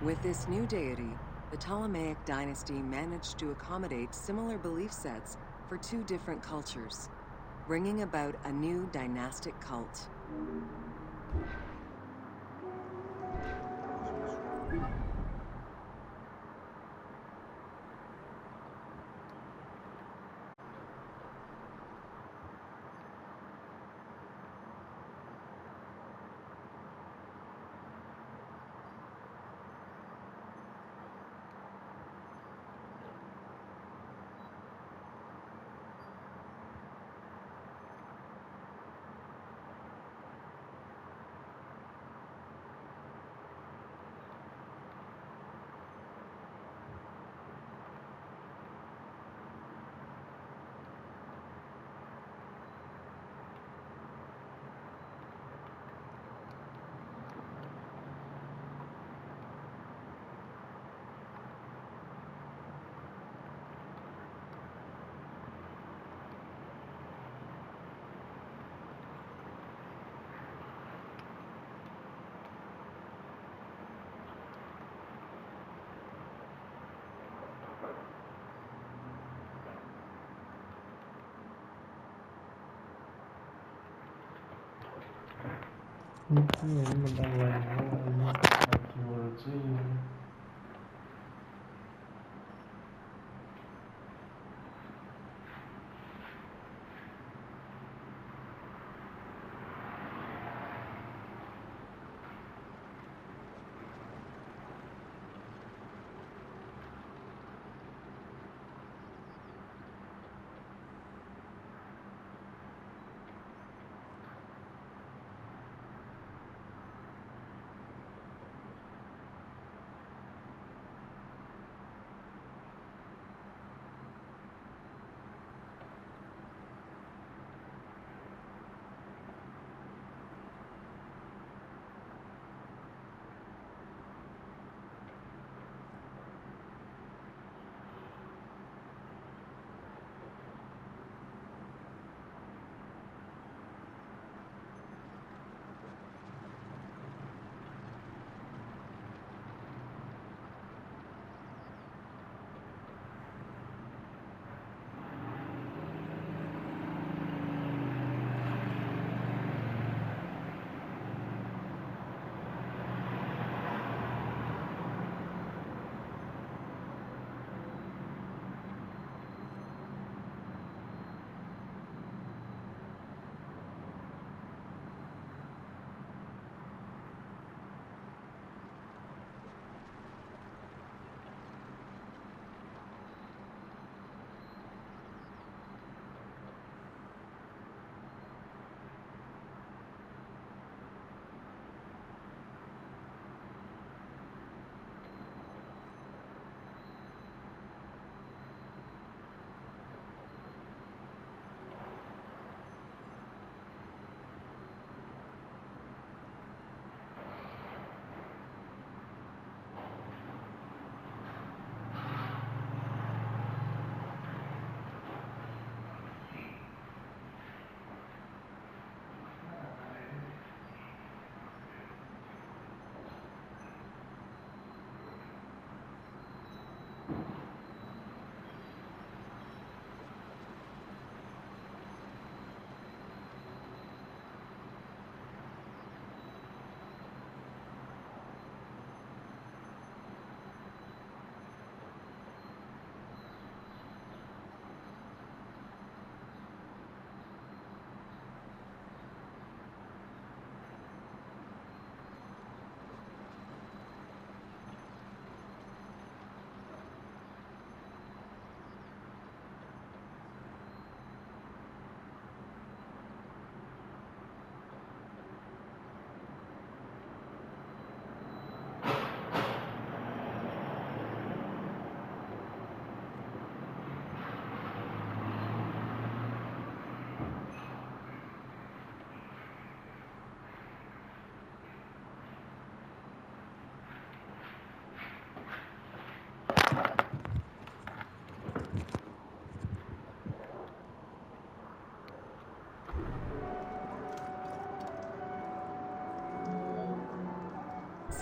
With this new deity, the Ptolemaic dynasty managed to accommodate similar belief sets for two different cultures, bringing about a new dynastic cult. Ini tentang lain-lain arkeologi.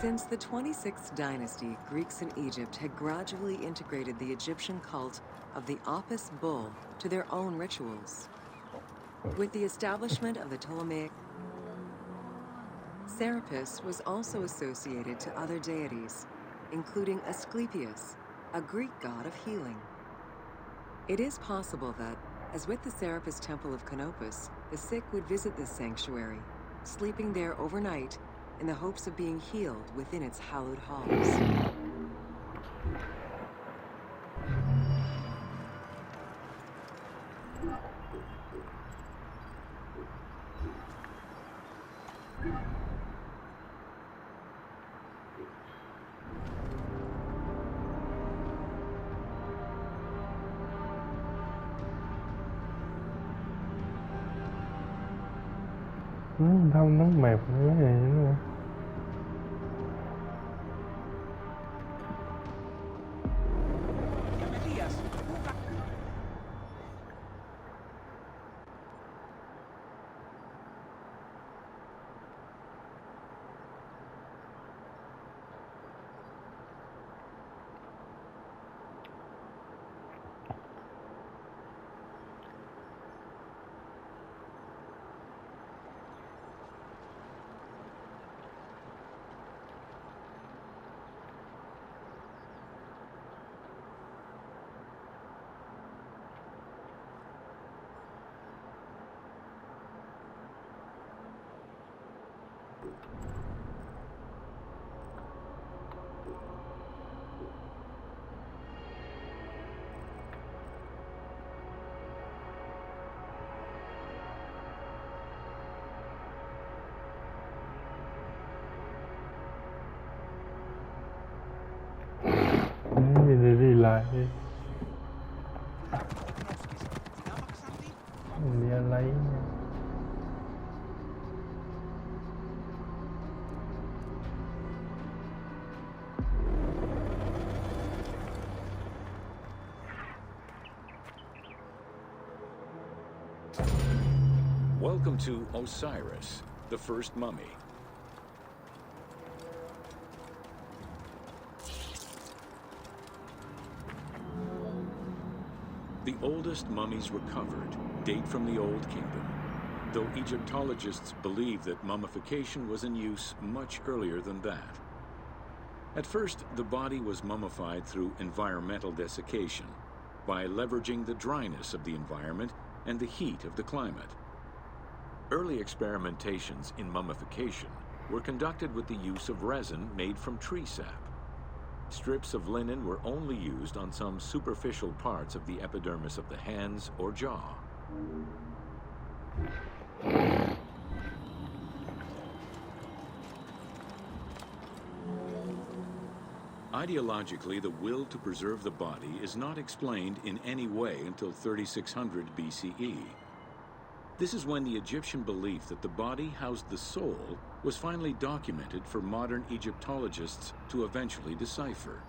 Since the 26th dynasty, Greeks in Egypt had gradually integrated the Egyptian cult of the Apis bull to their own rituals. With the establishment of the Ptolemaic, Serapis was also associated to other deities, including Asclepius, a Greek god of healing. It is possible that, as with the Serapis temple of Canopus, the sick would visit this sanctuary, sleeping there overnight in the hopes of being healed within its hallowed halls. Thăm nó mẹp cái này nữa. Đi lại đi. Đi lấy nha. Welcome to Osiris, the first mummy. The oldest mummies recovered date from the Old Kingdom, though Egyptologists believe that mummification was in use much earlier than that. At first, the body was mummified through environmental desiccation, by leveraging the dryness of the environment and the heat of the climate. Early experimentations in mummification were conducted with the use of resin made from tree sap. Strips of linen were only used on some superficial parts of the epidermis of the hands or jaw. Ideologically, the will to preserve the body is not explained in any way until 3600 BCE. This is when the Egyptian belief that the body housed the soul was finally documented for modern Egyptologists to eventually decipher.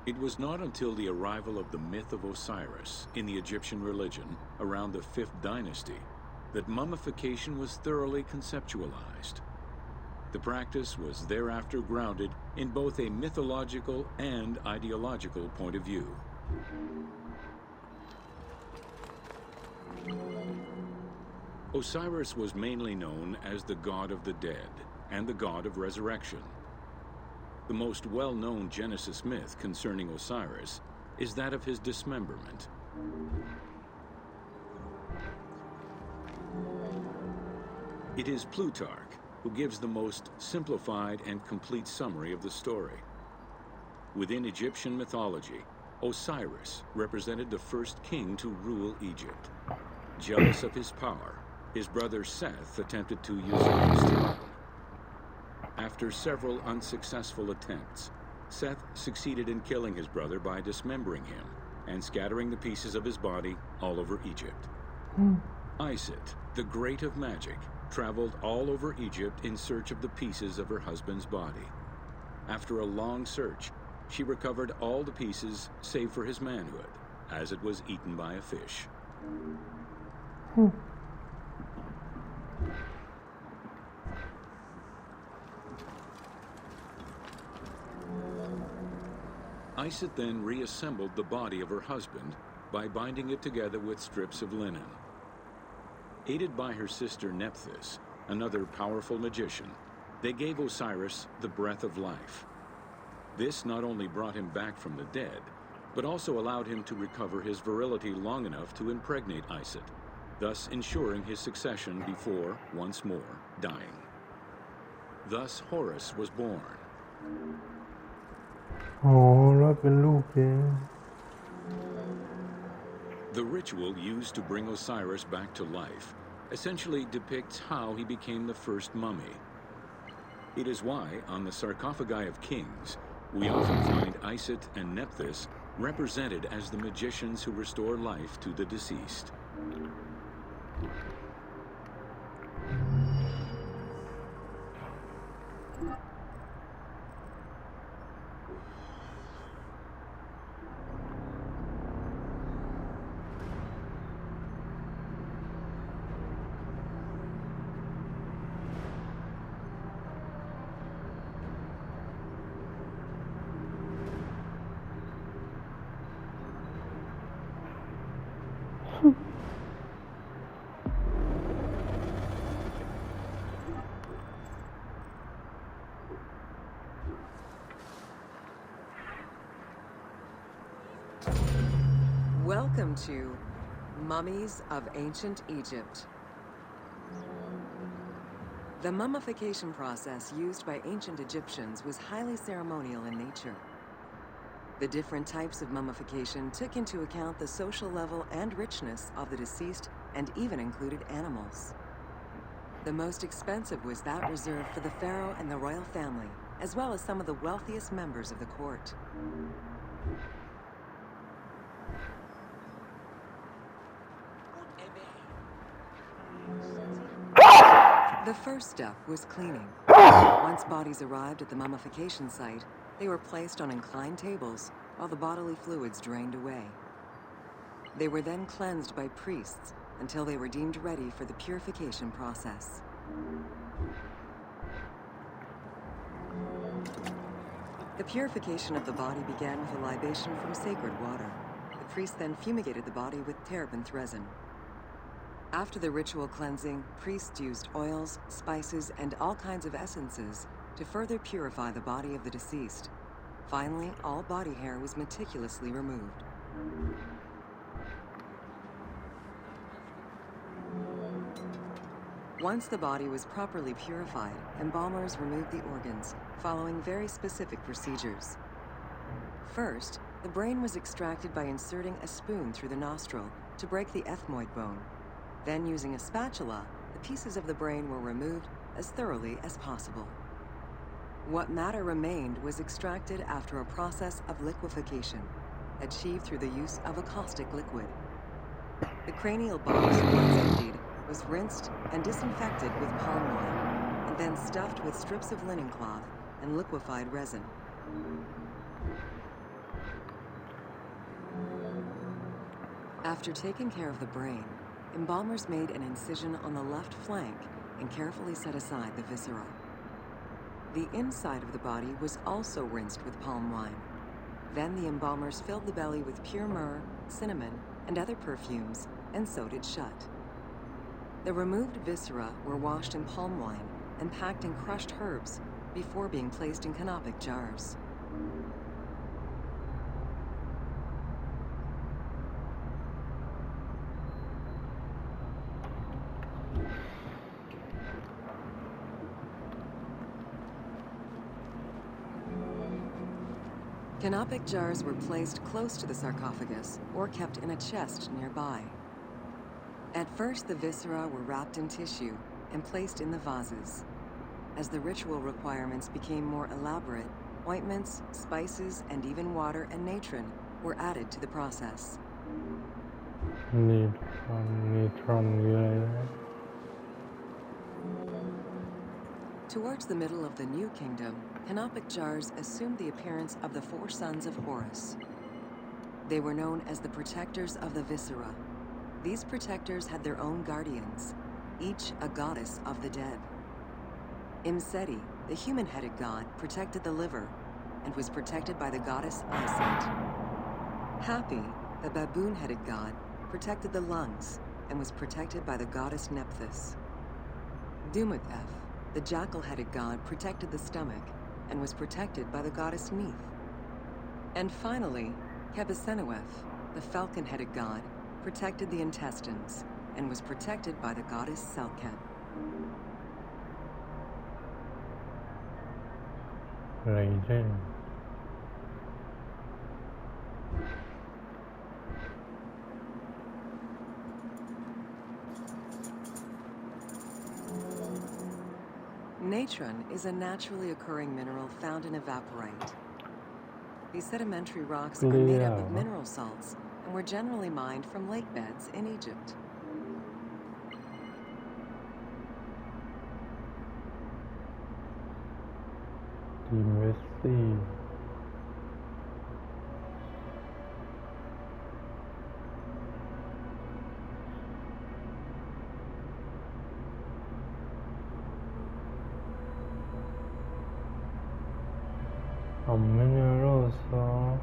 It was not until the arrival of the myth of Osiris in the Egyptian religion around the 5th dynasty that mummification was thoroughly conceptualized. The practice was thereafter grounded in both a mythological and ideological point of view. Osiris was mainly known as the god of the dead and the god of resurrection. The most well-known Genesis myth concerning Osiris is that of his dismemberment. It is Plutarch who gives the most simplified and complete summary of the story. Within Egyptian mythology, Osiris represented the first king to rule Egypt. Jealous of his power, his brother Seth attempted to usurp his throne. After several unsuccessful attempts, Seth succeeded in killing his brother by dismembering him and scattering the pieces of his body all over Egypt. Isis, the great of magic, traveled all over Egypt in search of the pieces of her husband's body. After a long search, she recovered all the pieces save for his manhood, as it was eaten by a fish. Isis then reassembled the body of her husband by binding it together with strips of linen. Aided by her sister Nephthys, another powerful magician, they gave Osiris the breath of life. This not only brought him back from the dead, but also allowed him to recover his virility long enough to impregnate Isis, thus ensuring his succession before, once more, dying. Thus Horus was born. อ๋อแล้วเป็นลูกเอง The ritual used to bring Osiris back to life essentially depicts how he became the first mummy. It is why, on the sarcophagi of kings, we often find Isis and Nephthys represented as the magicians who restore life to the deceased. Welcome to Mummies of Ancient Egypt. The mummification process used by ancient Egyptians was highly ceremonial in nature. The different types of mummification took into account the social level and richness of the deceased and even included animals. The most expensive was that reserved for the pharaoh and the royal family, as well as some of the wealthiest members of the court. The first step was cleaning. Once bodies arrived at the mummification site, they were placed on inclined tables while the bodily fluids drained away. They were then cleansed by priests until they were deemed ready for the purification process. The purification of the body began with a libation from sacred water. The priest then fumigated the body with terebinth resin. After the ritual cleansing, priests used oils, spices, and all kinds of essences to further purify the body of the deceased. Finally, all body hair was meticulously removed. Once the body was properly purified, embalmers removed the organs, following very specific procedures. First, the brain was extracted by inserting a spoon through the nostril to break the ethmoid bone. Then, using a spatula, the pieces of the brain were removed as thoroughly as possible. What matter remained was extracted after a process of liquefaction, achieved through the use of a caustic liquid. The cranial box, once emptied, was rinsed and disinfected with palm wine, and then stuffed with strips of linen cloth and liquefied resin. After taking care of the brain, embalmers made an incision on the left flank and carefully set aside the viscera. The inside of the body was also rinsed with palm wine. Then the embalmers filled the belly with pure myrrh, cinnamon, and other perfumes, and sewed it shut. The removed viscera were washed in palm wine and packed in crushed herbs before being placed in canopic jars. Canopic jars were placed close to the sarcophagus or kept in a chest nearby. At first, the viscera were wrapped in tissue and placed in the vases. As the ritual requirements became more elaborate, ointments, spices, and even water and natron were added to the process. Towards the middle of the New Kingdom, canopic jars assumed the appearance of the four sons of Horus. They were known as the protectors of the viscera. These protectors had their own guardians, each a goddess of the dead. Imseti, the human-headed god, protected the liver, and was protected by the goddess Iset. Happy, the baboon-headed god, protected the lungs and was protected by the goddess Nephthys. Dumatef, the jackal-headed god, protected the stomach and was protected by the goddess Neith. And finally, Kebesenuef, the falcon-headed god, protected the intestines and was protected by the goddess Selket. อะไรเช่น Natron is a naturally occurring mineral found in evaporite. These sedimentary rocks are made up of mineral salts and were generally mined from lake beds in Egypt. Investing. A mineral salt.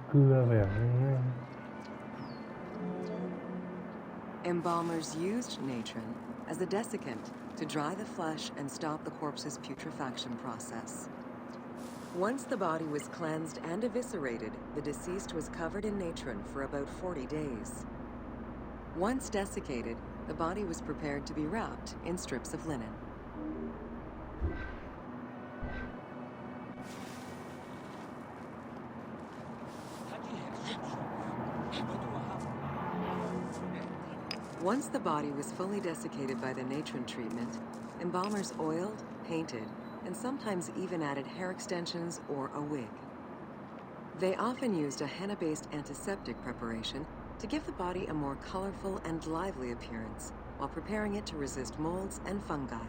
เกลือแบบง่าย Embalmers used natron as a desiccant to dry the flesh and stop the corpse's putrefaction process. Once the body was cleansed and eviscerated, the deceased was covered in natron for about 40 days. Once desiccated, the body was prepared to be wrapped in strips of linen. Once the body was fully desiccated by the natron treatment, embalmers oiled, painted, and sometimes even added hair extensions or a wig. They often used a henna-based antiseptic preparation to give the body a more colorful and lively appearance while preparing it to resist molds and fungi.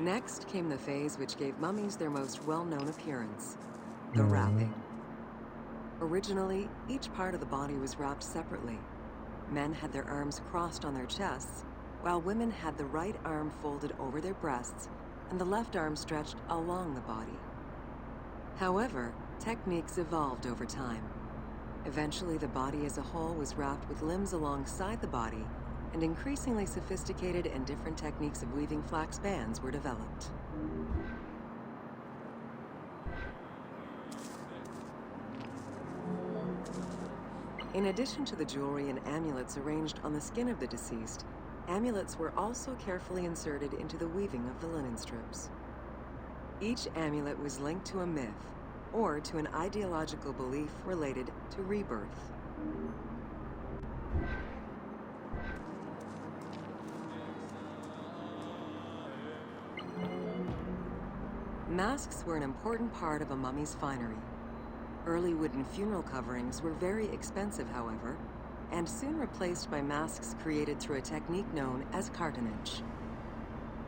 Next came the phase which gave mummies their most well-known appearance, the wrapping. Originally, each part of the body was wrapped separately. Men had their arms crossed on their chests, while women had the right arm folded over their breasts and the left arm stretched along the body. However, techniques evolved over time. Eventually, the body as a whole was wrapped with limbs alongside the body, and increasingly sophisticated and different techniques of weaving flax bands were developed. In addition to the jewelry and amulets arranged on the skin of the deceased, amulets were also carefully inserted into the weaving of the linen strips. Each amulet was linked to a myth or to an ideological belief related to rebirth. Masks were an important part of a mummy's finery. Early wooden funeral coverings were very expensive, however, and soon replaced by masks created through a technique known as cartonnage.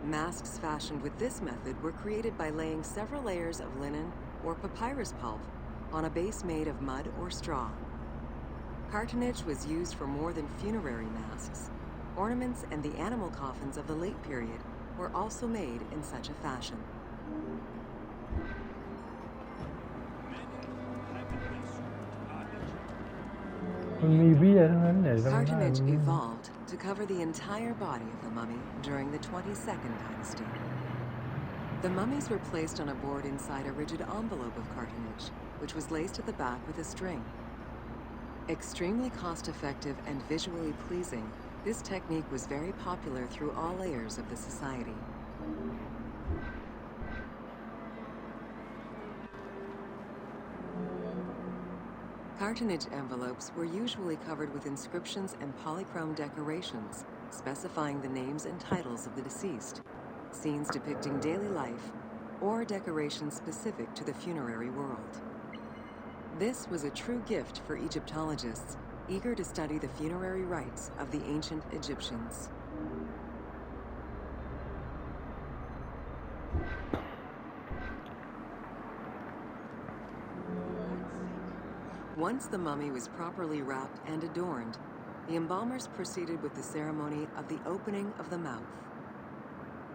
Masks fashioned with this method were created by laying several layers of linen or papyrus pulp on a base made of mud or straw. Cartonnage was used for more than funerary masks. Ornaments and the animal coffins of the late period were also made in such a fashion. Cartonnage evolved to cover the entire body of the mummy during the 22nd dynasty. The mummies were placed on a board inside a rigid envelope of cartonnage, which was laced at the back with a string. Extremely cost-effective and visually pleasing, this technique was very popular through all layers of the society. Cartonnage envelopes were usually covered with inscriptions and polychrome decorations, specifying the names and titles of the deceased, scenes depicting daily life, or decoration specific to the funerary world. This was a true gift for Egyptologists eager to study the funerary rites of the ancient Egyptians. Once the mummy was properly wrapped and adorned, the embalmers proceeded with the ceremony of the opening of the mouth.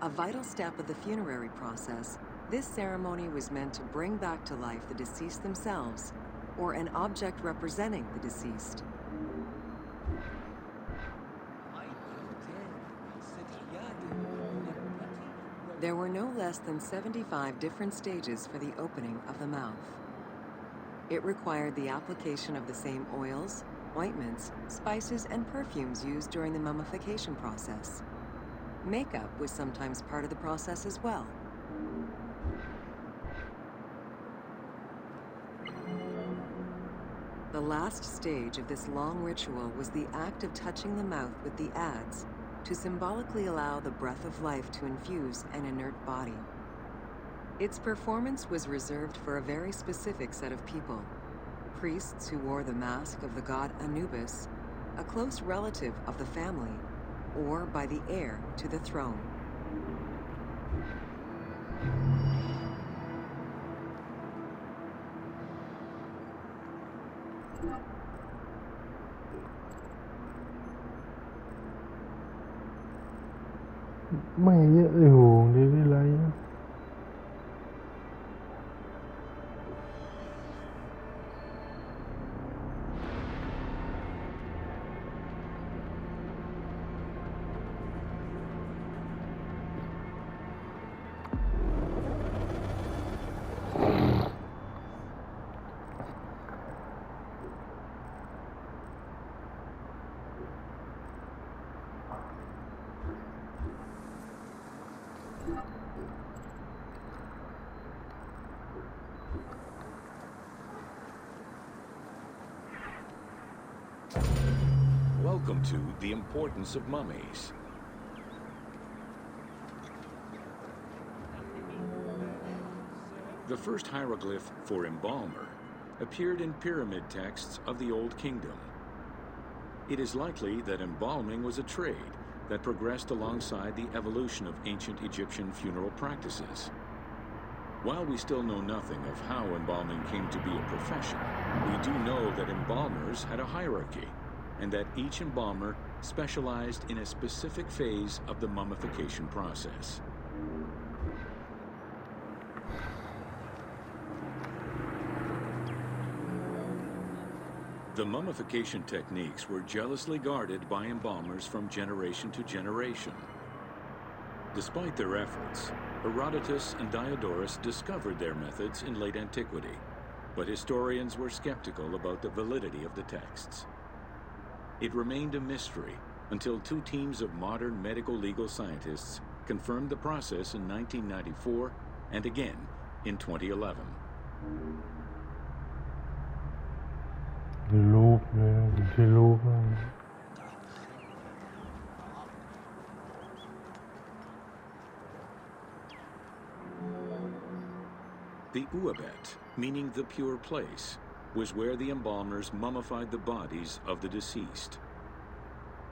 A vital step of the funerary process, this ceremony was meant to bring back to life the deceased themselves, or an object representing the deceased. There were no less than 75 different stages for the opening of the mouth. It required the application of the same oils, ointments, spices, and perfumes used during the mummification process. Makeup was sometimes part of the process as well. The last stage of this long ritual was the act of touching the mouth with the adze to symbolically allow the breath of life to infuse an inert body. Its performance was reserved for a very specific set of people: priests who wore the mask of the god Anubis, a close relative of the family, or by the heir to the throne. Mày uống đi cái lấy. Welcome to The Importance of Mummies. The first hieroglyph for embalmer appeared in pyramid texts of the Old Kingdom. It is likely that embalming was a trade that progressed alongside the evolution of ancient Egyptian funeral practices. While we still know nothing of how embalming came to be a profession, we do know that embalmers had a hierarchy, and that each embalmer specialized in a specific phase of the mummification process. The mummification techniques were jealously guarded by embalmers from generation to generation. Despite their efforts, Herodotus and Diodorus discovered their methods in late antiquity, but historians were skeptical about the validity of the texts. It remained a mystery until two teams of modern medical legal scientists confirmed the process in 1994 and again in 2011. The Uabet, meaning the pure place, was where the embalmers mummified the bodies of the deceased.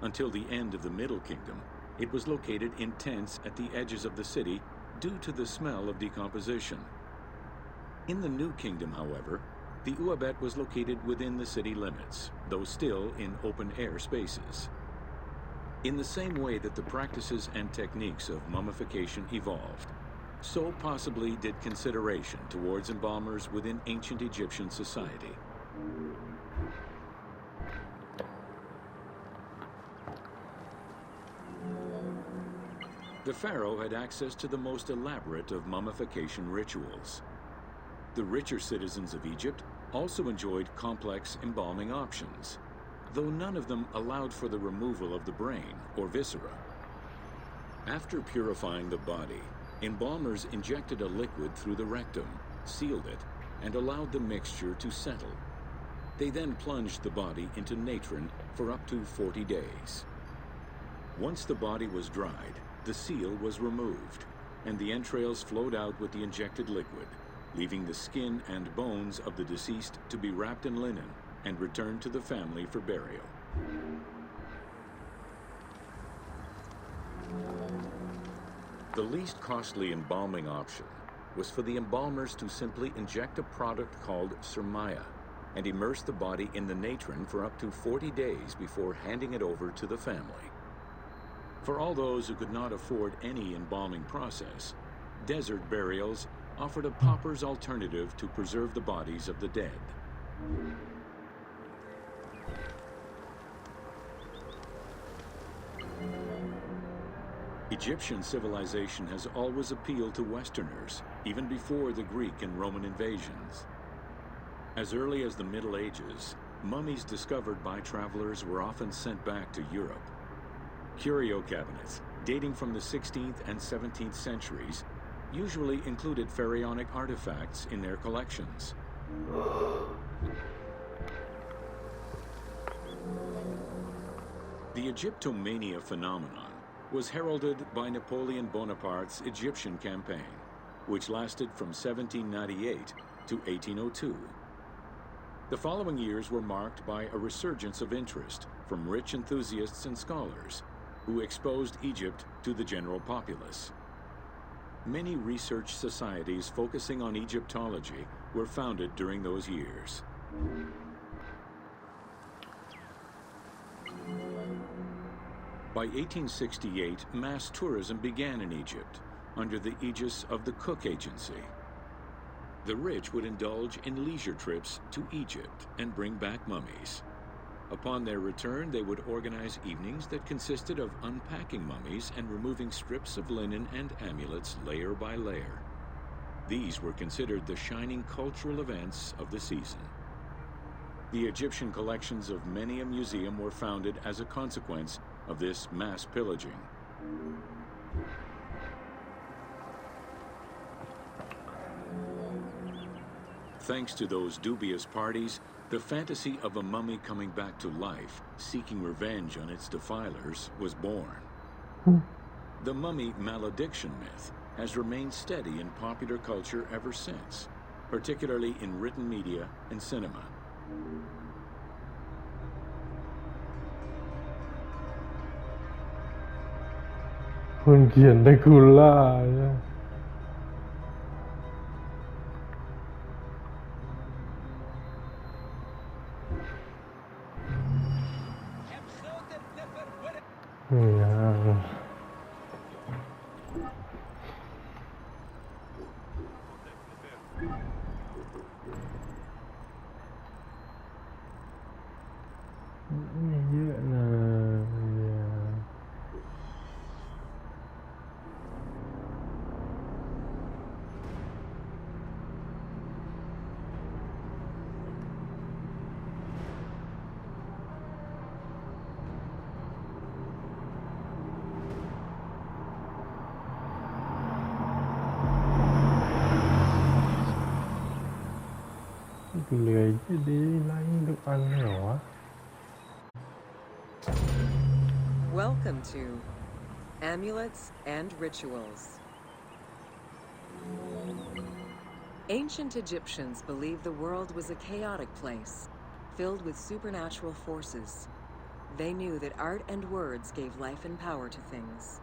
Until the end of the Middle Kingdom, it was located in tents at the edges of the city due to the smell of decomposition. In the New Kingdom, however, the Uabet was located within the city limits, though still in open-air spaces. In the same way that the practices and techniques of mummification evolved, so possibly did consideration towards embalmers within ancient Egyptian society. The pharaoh had access to the most elaborate of mummification rituals. The richer citizens of Egypt also enjoyed complex embalming options, though none of them allowed for the removal of the brain or viscera. After purifying the body, embalmers injected a liquid through the rectum, sealed it, and allowed the mixture to settle. They then plunged the body into natron for up to 40 days. Once the body was dried, the seal was removed. and the entrails flowed out with the injected liquid, leaving the skin and bones of the deceased to be wrapped in linen and returned to the family for burial. The least costly embalming option was for the embalmers to simply inject a product called surmaya and immerse the body in the natron for up to 40 days before handing it over to the family. For all those who could not afford any embalming process, desert burials offered a pauper's alternative to preserve the bodies of the dead. Egyptian civilization has always appealed to Westerners, even before the Greek and Roman invasions. As early as the Middle Ages, mummies discovered by travelers were often sent back to Europe. Curio cabinets, dating from the 16th and 17th centuries, usually included pharaonic artifacts in their collections. The Egyptomania phenomenon was heralded by Napoleon Bonaparte's Egyptian campaign, which lasted from 1798 to 1802. The following years were marked by a resurgence of interest from rich enthusiasts and scholars who exposed Egypt to the general populace. Many research societies focusing on Egyptology were founded during those years. By 1868, mass tourism began in Egypt under the aegis of the Cook Agency. The rich would indulge in leisure trips to Egypt and bring back mummies. Upon their return, they would organize evenings that consisted of unpacking mummies and removing strips of linen and amulets layer by layer. These were considered the shining cultural events of the season. The Egyptian collections of many a museum were founded as a consequence of this mass pillaging. Thanks to those dubious parties, the fantasy of a mummy coming back to life, seeking revenge on its defilers, was born. The mummy malediction myth has remained steady in popular culture ever since, particularly in written media and cinema. Welcome to Amulets and Rituals. Ancient Egyptians believed the world was a chaotic place, filled with supernatural forces. They knew that art and words gave life and power to things.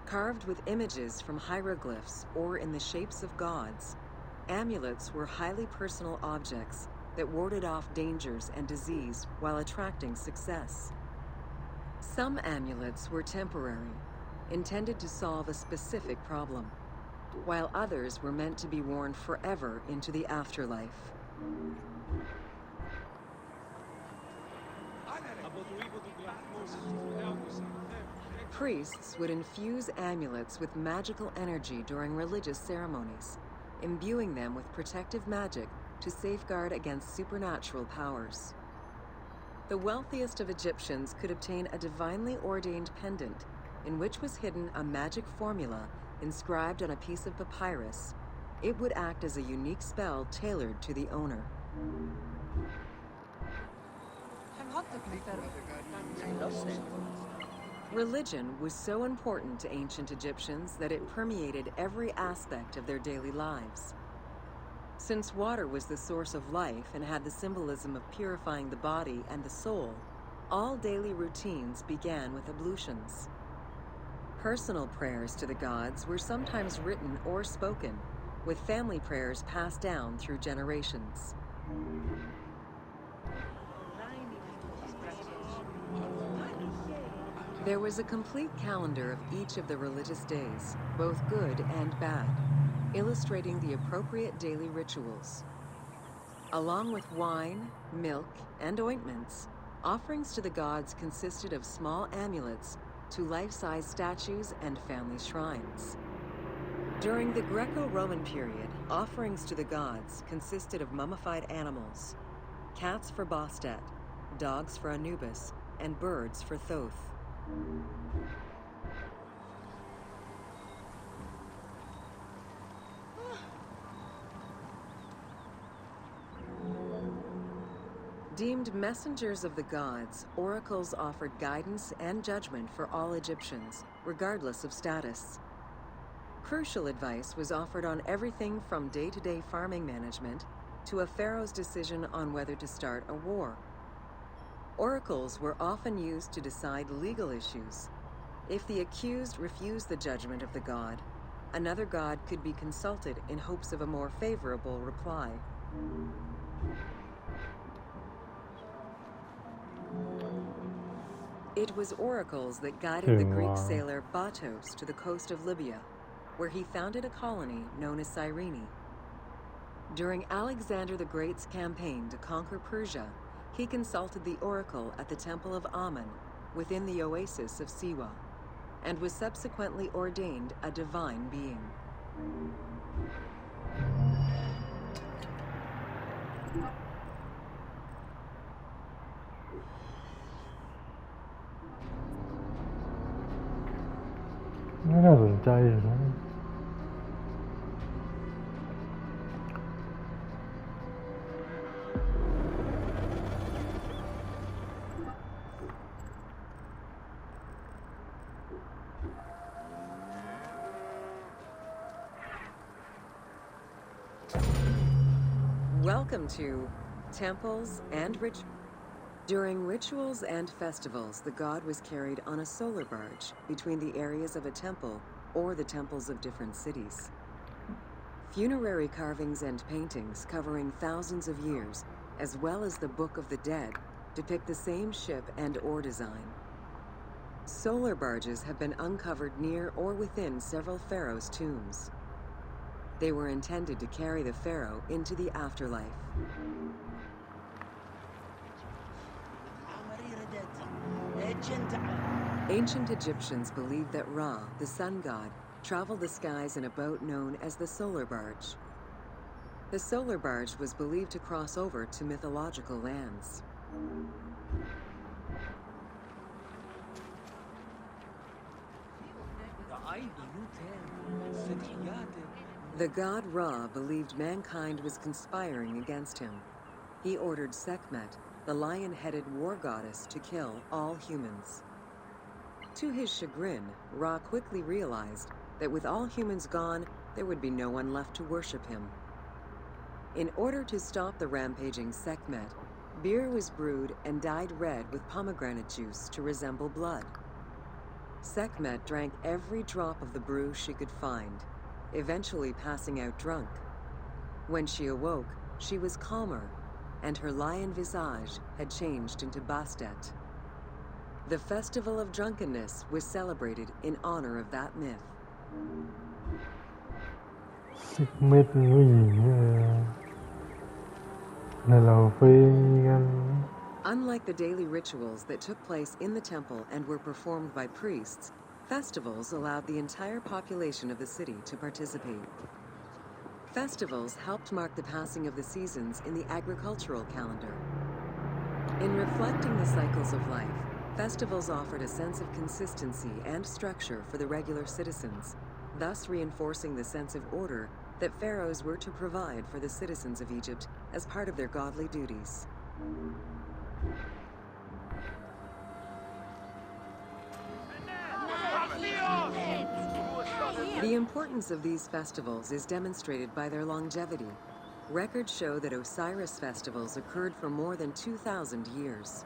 Carved with images from hieroglyphs or in the shapes of gods, amulets were highly personal objects that warded off dangers and disease while attracting success. Some amulets were temporary, intended to solve a specific problem, while others were meant to be worn forever into the afterlife. Priests would infuse amulets with magical energy during religious ceremonies, imbuing them with protective magic to safeguard against supernatural powers. The wealthiest of Egyptians could obtain a divinely ordained pendant in which was hidden a magic formula inscribed on a piece of papyrus. It would act as a unique spell tailored to the owner. Religion was so important to ancient Egyptians that it permeated every aspect of their daily lives. Since water was the source of life and had the symbolism of purifying the body and the soul, all daily routines began with ablutions. Personal prayers to the gods were sometimes written or spoken, with family prayers passed down through generations. There was a complete calendar of each of the religious days, both good and bad, illustrating the appropriate daily rituals. Along with wine, milk, and ointments, offerings to the gods consisted of small amulets to life-size statues and family shrines. During the Greco-Roman period, offerings to the gods consisted of mummified animals, cats for Bastet, dogs for Anubis, and birds for Thoth. Deemed messengers of the gods, oracles offered guidance and judgment for all Egyptians, regardless of status. Crucial advice was offered on everything from day-to-day farming management to a pharaoh's decision on whether to start a war. Oracles were often used to decide legal issues. If the accused refused the judgment of the god, another god could be consulted in hopes of a more favorable reply. It was oracles that guided the Greek sailor Batos to the coast of Libya, where he founded a colony known as Cyrene. During Alexander the Great's campaign to conquer Persia, he consulted the oracle at the Temple of Amun within the oasis of Siwa, and was subsequently ordained a divine being.ไม่น่าสนใจเลยนะ Welcome to Temples and Rituals. During rituals and festivals, the god was carried on a solar barge between the areas of a temple or the temples of different cities. Funerary carvings and paintings covering thousands of years, as well as the Book of the Dead, depict the same ship and oar design. Solar barges have been uncovered near or within several pharaohs' tombs. They were intended to carry the pharaoh into the afterlife. Ancient Egyptians believed that Ra, the sun god, traveled the skies in a boat known as the solar barge. The solar barge was believed to cross over to mythological lands. The god Ra believed mankind was conspiring against him. He ordered Sekhmet, the lion-headed war goddess, to kill all humans. To his chagrin, Ra quickly realized that with all humans gone, there would be no one left to worship him. In order to stop the rampaging Sekhmet, beer was brewed and dyed red with pomegranate juice to resemble blood. Sekhmet drank every drop of the brew she could find, eventually passing out drunk. When she awoke, she was calmer, and her lion visage had changed into Bastet. The Festival of Drunkenness was celebrated in honor of that myth. 10 เม็ดเป็นผู้หญิงแล้วเราไปกัน Unlike the daily rituals that took place in the temple and were performed by priests, festivals allowed the entire population of the city to participate. Festivals helped mark the passing of the seasons in the agricultural calendar. In reflecting the cycles of life, festivals offered a sense of consistency and structure for the regular citizens, thus reinforcing the sense of order that pharaohs were to provide for the citizens of Egypt as part of their godly duties. The importance of these festivals is demonstrated by their longevity. Records show that Osiris festivals occurred for more than 2,000 years.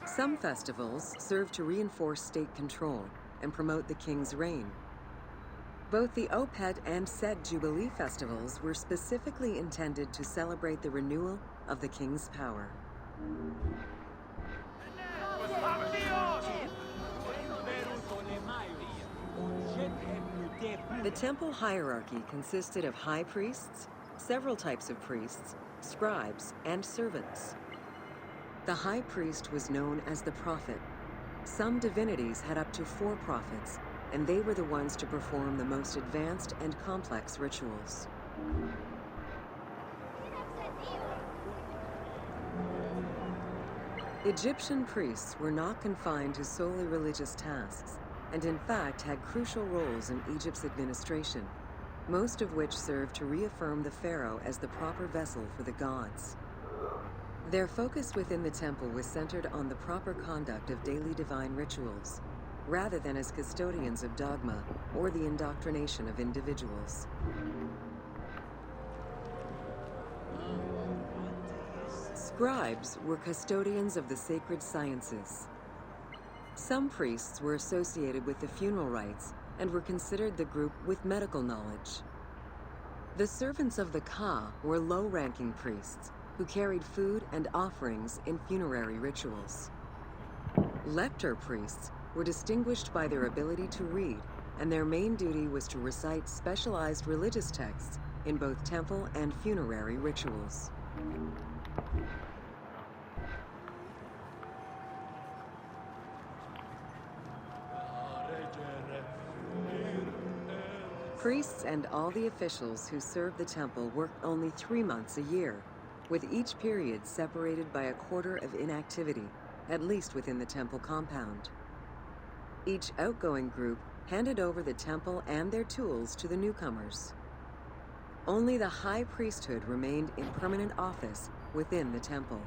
Some festivals serve to reinforce state control and promote the king's reign. Both the Opet and Set Jubilee festivals were specifically intended to celebrate the renewal of the king's power. The temple hierarchy consisted of high priests, several types of priests, scribes, and servants. The high priest was known as the prophet. Some divinities had up to 4 prophets, and they were the ones to perform the most advanced and complex rituals. Egyptian priests were not confined to solely religious tasks, and in fact had crucial roles in Egypt's administration, most of which served to reaffirm the pharaoh as the proper vessel for the gods. Their focus within the temple was centered on the proper conduct of daily divine rituals, rather than as custodians of dogma or the indoctrination of individuals. Scribes were custodians of the sacred sciences. Some priests were associated with the funeral rites and were considered the group with medical knowledge. The servants of the Ka were low-ranking priests who carried food and offerings in funerary rituals. Lector priests were distinguished by their ability to read, and their main duty was to recite specialized religious texts in both temple and funerary rituals. Priests and all the officials who served the temple worked only 3 months a year, with each period separated by a quarter of inactivity, at least within the temple compound. Each outgoing group handed over the temple and their tools to the newcomers. Only the high priesthood remained in permanent office within the temple.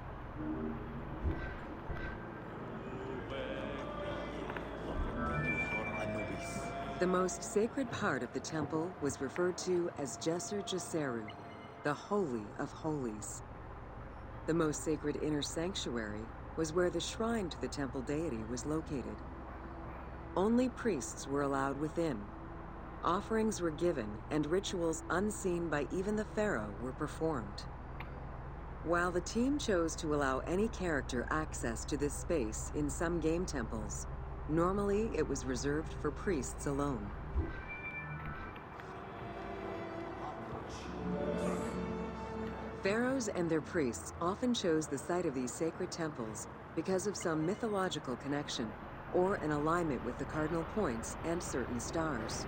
The most sacred part of the temple was referred to as Jeser Jeseru, the Holy of Holies. The most sacred inner sanctuary was where the shrine to the temple deity was located. Only priests were allowed within. Offerings were given, and rituals unseen by even the pharaoh were performed. While the team chose to allow any character access to this space in some game temples, normally it was reserved for priests alone. Pharaohs and their priests often chose the site of these sacred temples because of some mythological connection or an alignment with the cardinal points and certain stars.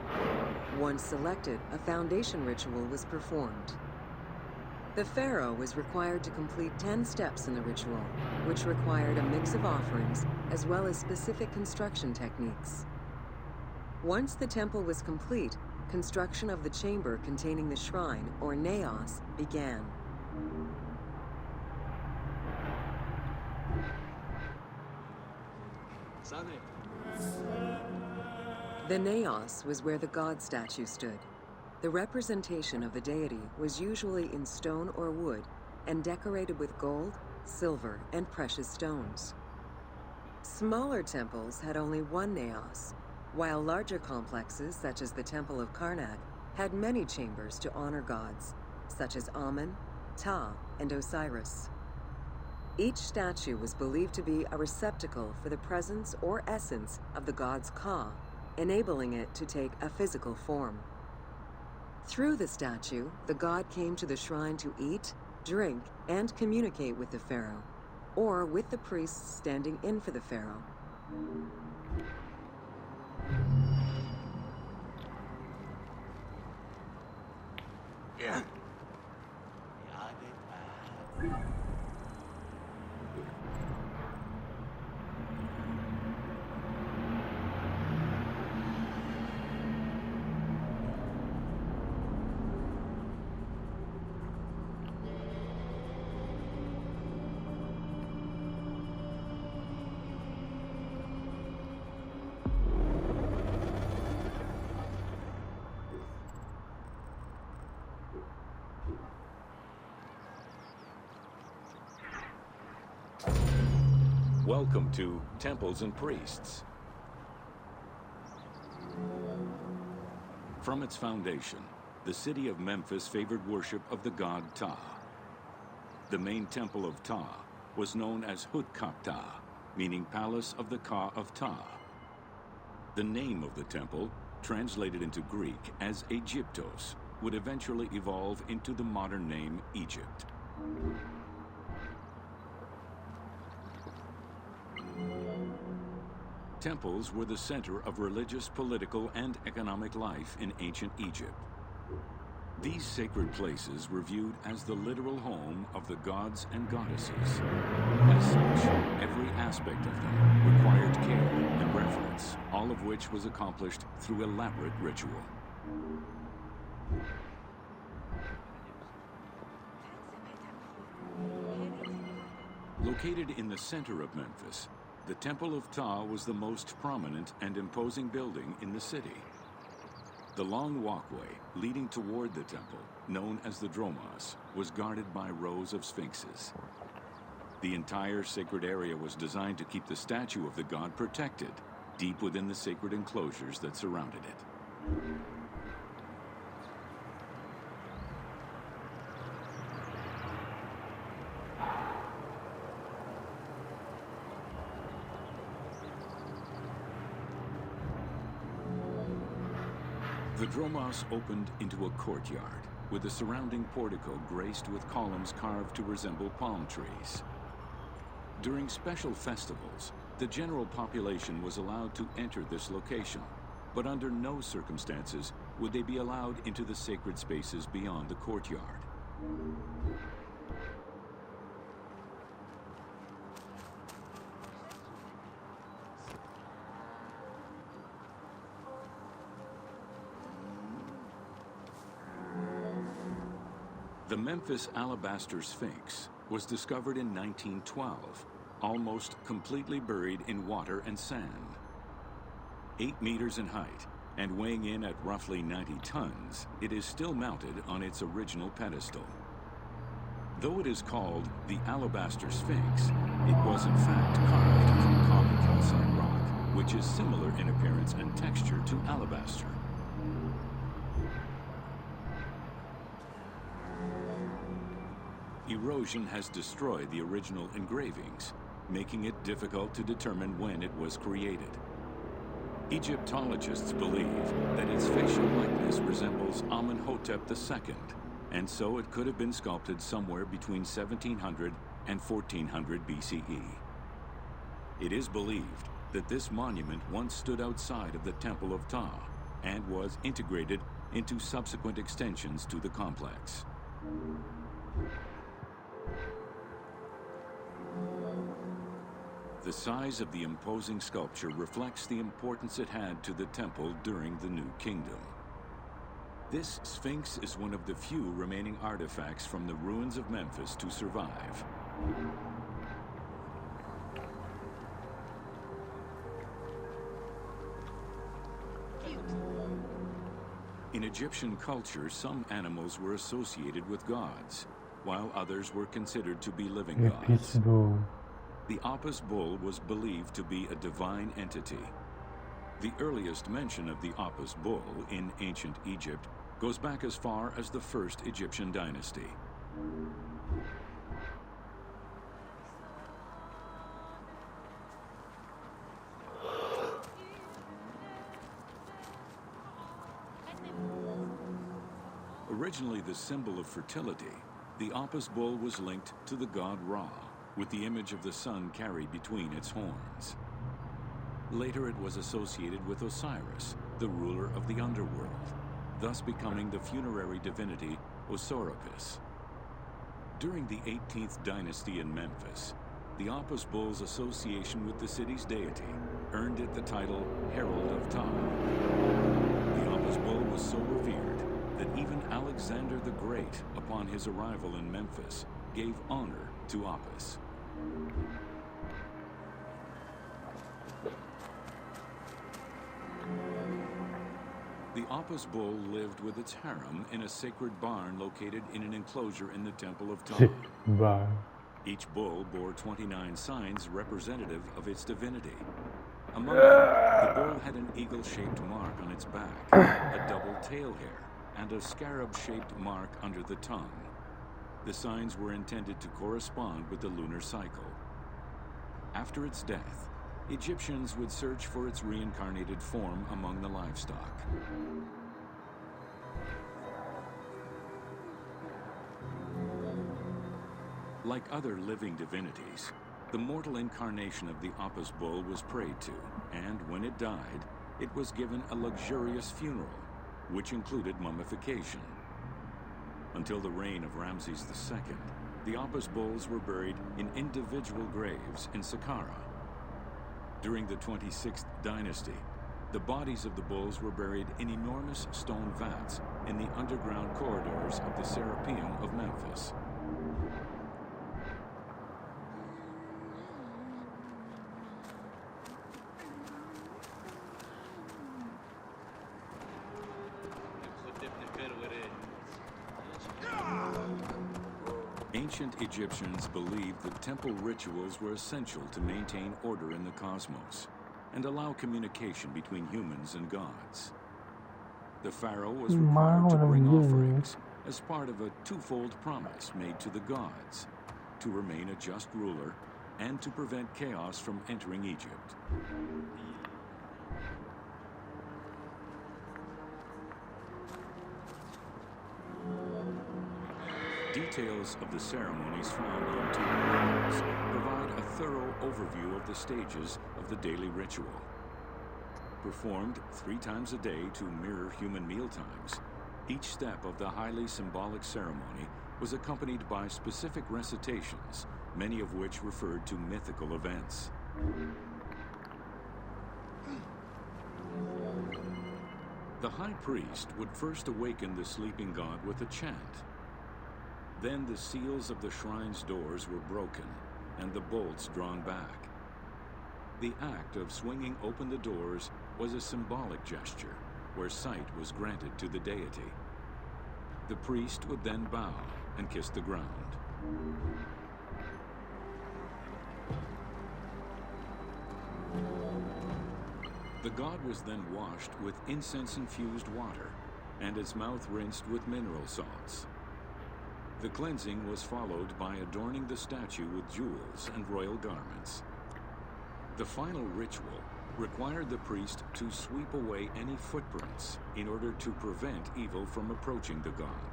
Once selected, a foundation ritual was performed. The pharaoh was required to complete 10 steps in the ritual, which required a mix of offerings as well as specific construction techniques. Once the temple was complete, construction of the chamber containing the shrine, or naos, began. The naos was where the god statue stood. The representation of the deity was usually in stone or wood and decorated with gold, silver, and precious stones. Smaller temples had only one naos, while larger complexes, such as the Temple of Karnak, had many chambers to honor gods, such as Amun, Ptah, and Osiris. Each statue was believed to be a receptacle for the presence or essence of the god's Ka, enabling it to take a physical form. Through the statue, the god came to the shrine to eat, drink, and communicate with the pharaoh, or with the priests standing in for the pharaoh. Yeah. Welcome to Temples and Priests. From its foundation, the city of Memphis favored worship of the god Ptah. The main temple of Ptah was known as Hutkaptah, meaning Palace of the Ka of Ptah. The name of the temple, translated into Greek as Aegyptos, would eventually evolve into the modern name Egypt. Temples were the center of religious, political, and economic life in ancient Egypt. These sacred places were viewed as the literal home of the gods and goddesses. As such, every aspect of them required care and reverence, all of which was accomplished through elaborate ritual. Located in the center of Memphis, the Temple of Ptah was the most prominent and imposing building in the city. The long walkway leading toward the temple, known as the Dromos, was guarded by rows of sphinxes. The entire sacred area was designed to keep the statue of the god protected, deep within the sacred enclosures that surrounded it. The Dromos opened into a courtyard, with the surrounding portico graced with columns carved to resemble palm trees. During special festivals, the general population was allowed to enter this location, but under no circumstances would they be allowed into the sacred spaces beyond the courtyard. The Memphis Alabaster Sphinx was discovered in 1912, almost completely buried in water and sand. 8 meters in height and weighing in at roughly 90 tons, it is still mounted on its original pedestal. Though it is called the Alabaster Sphinx, it was in fact carved from common calcite rock, which is similar in appearance and texture to alabaster. Erosion has destroyed the original engravings, making it difficult to determine when it was created. Egyptologists believe that its facial likeness resembles Amenhotep II, and so it could have been sculpted somewhere between 1700 and 1400 BCE. It is believed that this monument once stood outside of the Temple of Ptah and was integrated into subsequent extensions to the complex. The size of the imposing sculpture reflects the importance it had to the temple during the New Kingdom. This Sphinx is one of the few remaining artifacts from the ruins of Memphis to survive. In Egyptian culture, some animals were associated with gods, while others were considered to be living gods. The Apis bull was believed to be a divine entity. The earliest mention of the Apis bull in ancient Egypt goes back as far as the first Egyptian dynasty. Originally the symbol of fertility, the Apis bull was linked to the god Ra, with the image of the sun carried between its horns. Later it was associated with Osiris, the ruler of the underworld, thus becoming the funerary divinity Osiris. During the 18th dynasty in Memphis, the Apis bull's association with the city's deity earned it the title Herald of Ptah. The Apis bull was so revered that even Alexander the Great, upon his arrival in Memphis, gave honor to Apis. The Apis bull lived with its harem in a sacred barn located in an enclosure in the Temple of Ptah. Each bull bore 29 signs representative of its divinity. Among them, the bull had an eagle-shaped mark on its back, a double tail hair, and a scarab-shaped mark under the tongue. The signs were intended to correspond with the lunar cycle. After its death, Egyptians would search for its reincarnated form among the livestock. Like other living divinities, the mortal incarnation of the Apis bull was prayed to, and when it died, it was given a luxurious funeral, which included mummification. Until the reign of Ramses II, the Apis bulls were buried in individual graves in Saqqara. During the 26th dynasty, the bodies of the bulls were buried in enormous stone vats in the underground corridors of the Serapeum of Memphis. Ancient Egyptians believed that temple rituals were essential to maintain order in the cosmos and allow communication between humans and gods. The pharaoh was required to bring offerings as part of a twofold promise made to the gods, to remain a just ruler and to prevent chaos from entering Egypt. Details of the ceremonies found on tomb walls provide a thorough overview of the stages of the daily ritual. Performed 3 times a day to mirror human mealtimes, each step of the highly symbolic ceremony was accompanied by specific recitations, many of which referred to mythical events. The high priest would first awaken the sleeping god with a chant. Then the seals of the shrine's doors were broken and the bolts drawn back. The act of swinging open the doors was a symbolic gesture where sight was granted to the deity. The priest would then bow and kiss the ground. The god was then washed with incense-infused water and its mouth rinsed with mineral salts. The cleansing was followed by adorning the statue with jewels and royal garments. The final ritual required the priest to sweep away any footprints in order to prevent evil from approaching the god.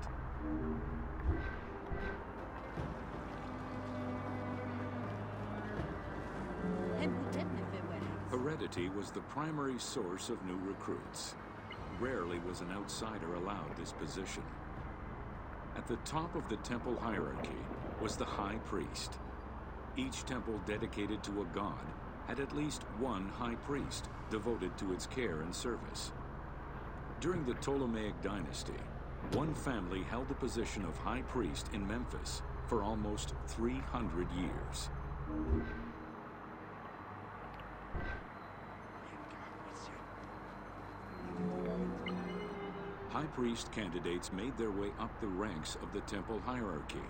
Heredity was the primary source of new recruits. Rarely was an outsider allowed this position. At the top of the temple hierarchy was the high priest. Each temple dedicated to a god had at least one high priest devoted to its care and service. During the Ptolemaic dynasty, one family held the position of high priest in Memphis for almost 300 years. High priest candidates made their way up the ranks of the temple hierarchy.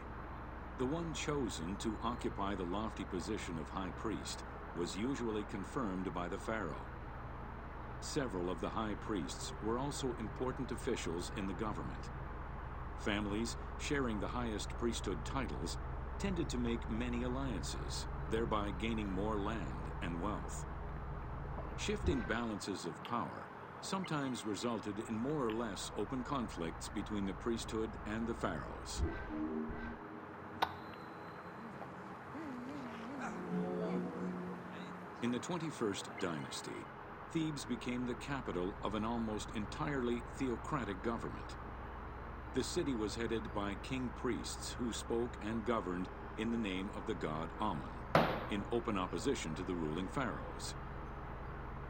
The one chosen to occupy the lofty position of high priest was usually confirmed by the pharaoh. Several of the high priests were also important officials in the government. Families sharing the highest priesthood titles tended to make many alliances, thereby gaining more land and wealth. Shifting balances of power sometimes resulted in more or less open conflicts between the priesthood and the pharaohs. In the 21st dynasty, Thebes became the capital of an almost entirely theocratic government. The city was headed by king priests who spoke and governed in the name of the god Amun, in open opposition to the ruling pharaohs.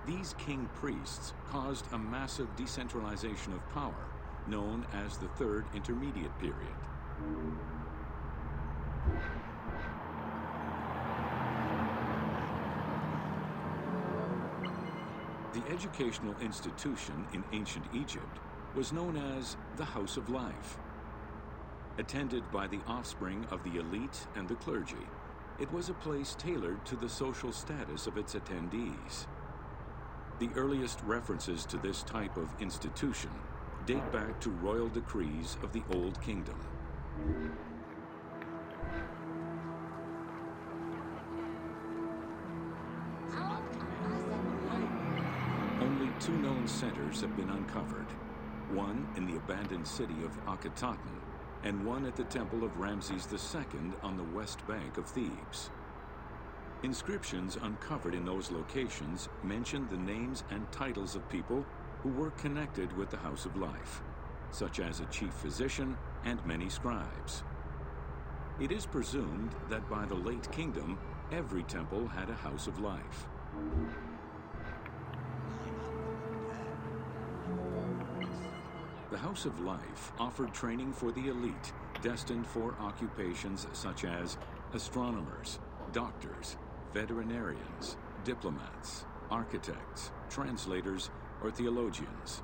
These king priests caused a massive decentralization of power, known as the Third Intermediate Period. The educational institution in ancient Egypt was known as the House of Life. Attended by the offspring of the elite and the clergy, it was a place tailored to the social status of its attendees. The earliest references to this type of institution date back to royal decrees of the Old Kingdom. Only two known centers have been uncovered, one in the abandoned city of Akhetaten and one at the temple of Ramses II on the west bank of Thebes. Inscriptions uncovered in those locations mention the names and titles of people who were connected with the House of Life, such as a chief physician and many scribes. It is presumed that by the late kingdom, every temple had a House of Life. The House of Life offered training for the elite, destined for occupations such as astronomers, doctors, veterinarians, diplomats, architects, translators, or theologians.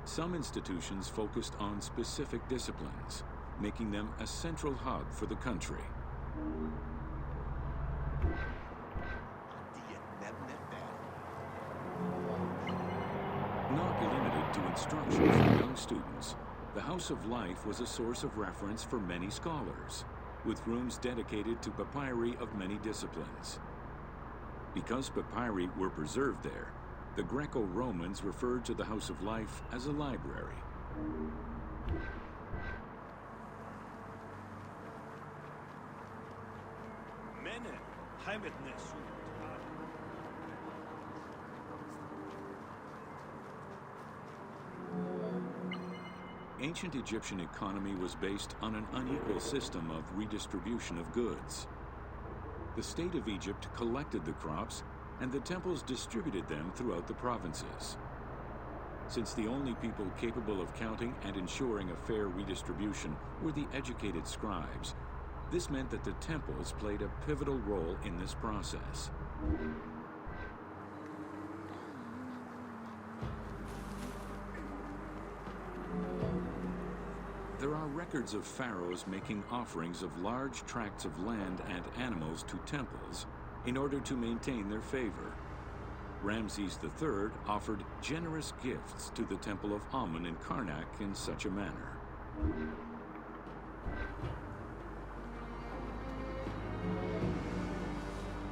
Some institutions focused on specific disciplines, making them a central hub for the country. Not limited to instruction for young students, the House of Life was a source of reference for many scholars, with rooms dedicated to papyri of many disciplines. Because papyri were preserved there, the Greco-Romans referred to the House of Life as a library. Ancient Egyptian economy was based on an unequal system of redistribution of goods. The state of Egypt collected the crops, and the temples distributed them throughout the provinces. Since the only people capable of counting and ensuring a fair redistribution were the educated scribes, this meant that the temples played a pivotal role in this process. There are records of pharaohs making offerings of large tracts of land and animals to temples in order to maintain their favor. Ramses III offered generous gifts to the temple of Amun in Karnak in such a manner.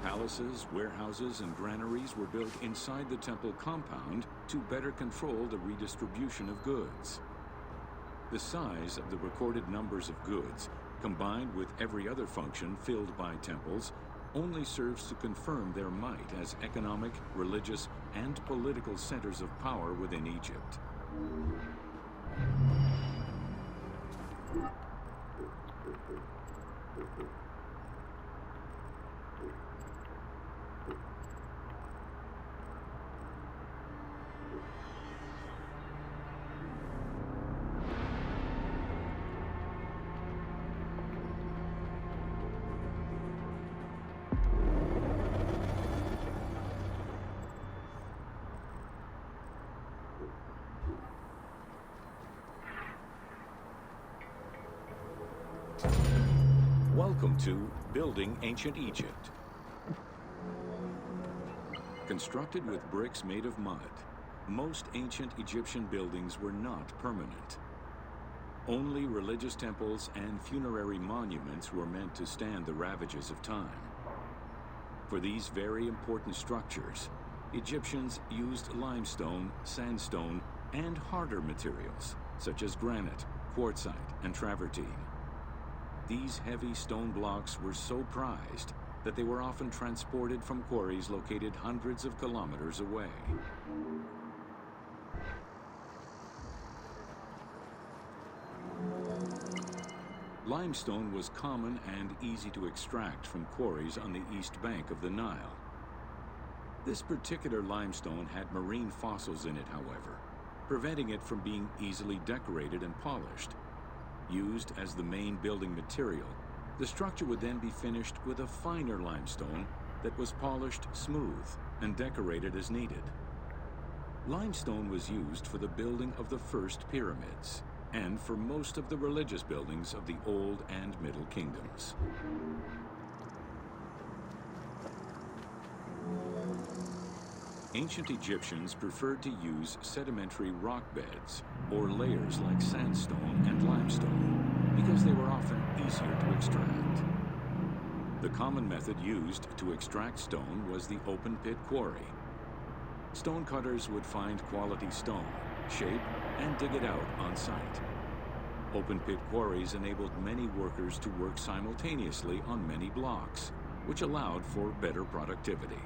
Palaces, warehouses, and granaries were built inside the temple compound to better control the redistribution of goods. The size of the recorded numbers of goods, combined with every other function filled by temples, only serves to confirm their might as economic, religious, and political centers of power within Egypt. Welcome to Building Ancient Egypt. Constructed with bricks made of mud, most ancient Egyptian buildings were not permanent. Only religious temples and funerary monuments were meant to stand the ravages of time. For these very important structures, Egyptians used limestone, sandstone, and harder materials, such as granite, quartzite, and travertine. These heavy stone blocks were so prized that they were often transported from quarries located hundreds of kilometers away. Limestone was common and easy to extract from quarries on the east bank of the Nile. This particular limestone had marine fossils in it, however, preventing it from being easily decorated and polished. Used as the main building material, the structure would then be finished with a finer limestone that was polished smooth and decorated as needed. Limestone was used for the building of the first pyramids, and for most of the religious buildings of the Old and Middle Kingdoms. Ancient Egyptians preferred to use sedimentary rock beds, or layers like sandstone and limestone, because they were often easier to extract. The common method used to extract stone was the open pit quarry. Stonecutters would find quality stone, shape, and dig it out on site. Open pit quarries enabled many workers to work simultaneously on many blocks, which allowed for better productivity.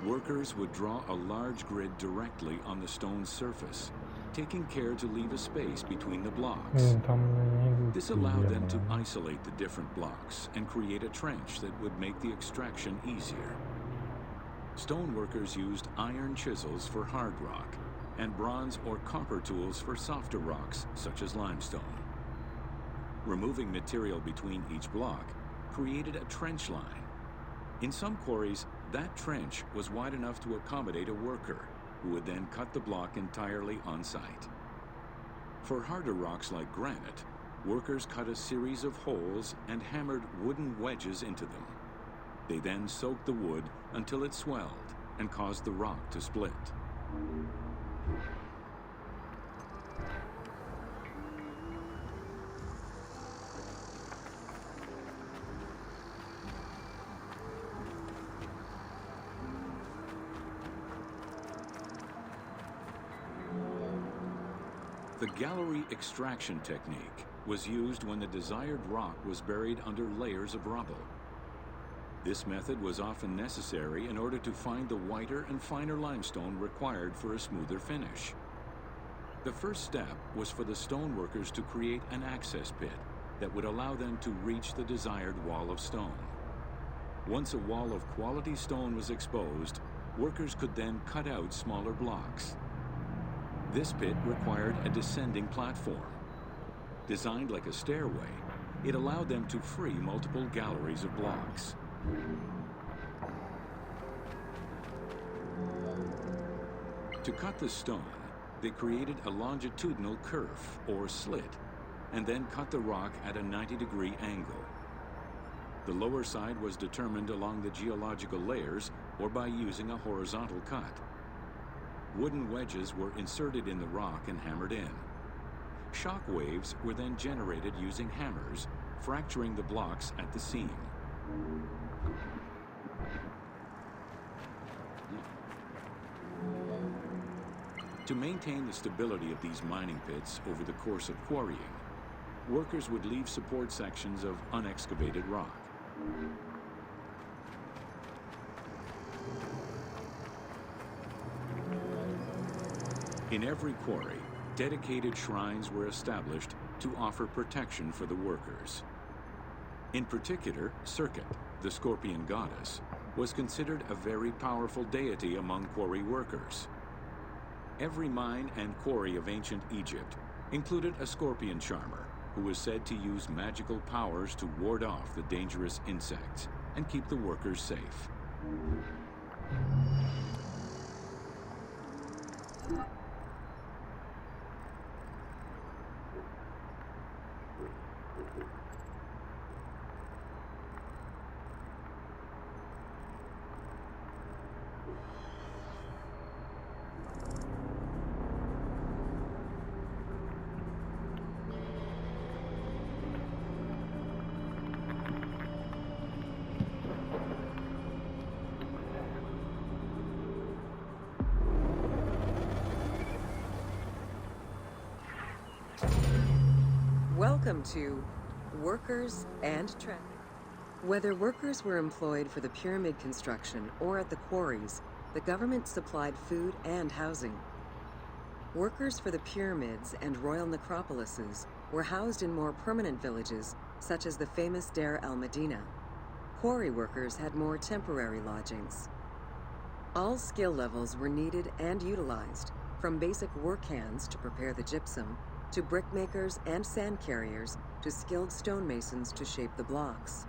Workers would draw a large grid directly on the stone's surface, taking care to leave a space between the blocks. This allowed them to isolate the different blocks and create a trench that would make the extraction easier. Stone workers used iron chisels for hard rock and bronze or copper tools for softer rocks, such as limestone. Removing material between each block created a trench line. In some quarries, that trench was wide enough to accommodate a worker, who would then cut the block entirely on site. For harder rocks like granite, workers cut a series of holes and hammered wooden wedges into them. They then soaked the wood until it swelled and caused the rock to split. The gallery extraction technique was used when the desired rock was buried under layers of rubble. This method was often necessary in order to find the whiter and finer limestone required for a smoother finish. The first step was for the stoneworkers to create an access pit that would allow them to reach the desired wall of stone. Once a wall of quality stone was exposed, workers could then cut out smaller blocks. This pit required a descending platform. Designed like a stairway, it allowed them to free multiple galleries of blocks. To cut the stone, they created a longitudinal kerf, or slit, and then cut the rock at a 90-degree angle. The lower side was determined along the geological layers or by using a horizontal cut. Wooden wedges were inserted in the rock and hammered in. Shock waves were then generated using hammers, fracturing the blocks at the seam. To maintain the stability of these mining pits over the course of quarrying, workers would leave support sections of unexcavated rock. In every quarry, dedicated shrines were established to offer protection for the workers. In particular, Serket, the scorpion goddess, was considered a very powerful deity among quarry workers. Every mine and quarry of ancient Egypt included a scorpion charmer who was said to use magical powers to ward off the dangerous insects and keep the workers safe. Welcome to Workers and Traffic. Whether workers were employed for the pyramid construction or at the quarries, the government supplied food and housing. Workers for the pyramids and royal necropolises were housed in more permanent villages, such as the famous Deir el-Medina. Quarry workers had more temporary lodgings. All skill levels were needed and utilized, from basic work hands to prepare the gypsum, to brickmakers and sand carriers, to skilled stonemasons to shape the blocks.